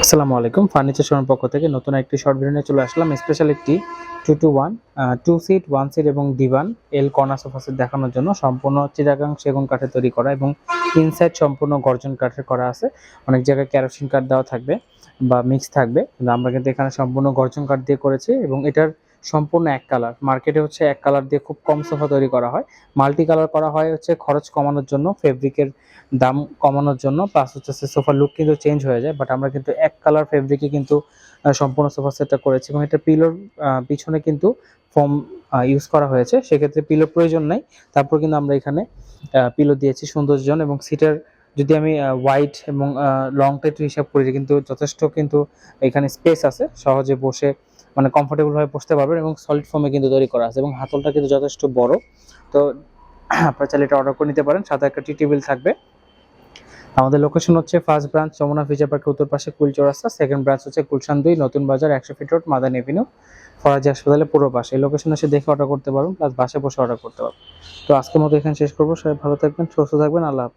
আসসালামু আলাইকুম। Furniture showroom পক্ষ থেকে নতুন একটি শর্ট ভিডিও নিয়ে চলে আসলাম। স্পেশাল একটি 2-to-1 2 সিট 1 সিট এবং ডিভান এল কর্নার সোফা সেট দেখানোর জন্য সম্পূর্ণ চিটাগাং সেগুন কাঠে তৈরি করা এবং ইনসাইড সম্পূর্ণ গর্জন কাঠের করা আছে। অনেক জায়গায় কেরোসিন কাঠ দেওয়া থাকবে বা মিক্স থাকবে, কিন্তু আমরা কিন্তু এখানে সম্পূর্ণ গর্জন কাঠ দিয়ে করেছি এবং এটার সম্পূর্ণ এক কালার। মার্কেটে হচ্ছে এক কালার দিয়ে খুব কম সোফা তৈরি করা হয়, মাল্টি কালার করা হয় হচ্ছে খরচ কমানোর জন্য, ফেব্রিকের দাম কমানোর জন্য, প্লাস হচ্ছে সোফার লুক কিন্তু চেঞ্জ হয়ে যায়। বাট আমরা কিন্তু এক কালার ফেব্রিকে কিন্তু সম্পূর্ণ সোফা সেটটা করেছি এবং এটা পিলোর পিছনে কিন্তু ফোম ইউজ করা হয়েছে, সেক্ষেত্রে পিলোর প্রয়োজন নাই। তারপর কিন্তু আমরা এখানে পিলো দিয়েছি সৌন্দর্যজন এবং সিটের যদি আমি ওয়াইড এবং লং টাইট হিসাব করি কিন্তু যথেষ্ট কিন্তু এখানে স্পেস আছে, সহজে বসে মানে কমফোর্টেবল ভাবে বসতে পারবেন এবং সলিড ফোমে কিন্তু তৈরি করা আছে এবং হাতলটা কিন্তু যথেষ্ট বড়। তো আপনারা চাইলে এটা অর্ডার করে নিতে পারেন। সাথে একটা টি টেবিল থাকবে। আমাদের লোকেশন হচ্ছে ফার্স্ট ব্রাঞ্চ যমুনা ফিচার পার্কের উত্তর পাশে কুল চৌরাস্তা, সেকেন্ড ব্রাঞ্চ হচ্ছে গুলশান 2 নতুন বাজার 100 fit road Madani Avenue Faraji হাসপাতালের পূর্ব পাশে। এই লোকেশনে এসে দেখে অর্ডার করতে পারবেন, প্লাস বাসে বসে অর্ডার করতে পারবেন। তো আজকের মতো এখানে শেষ করবো। সবাই ভালো থাকবেন, সুস্থ থাকবেন। আল্লাহ হাফেজ।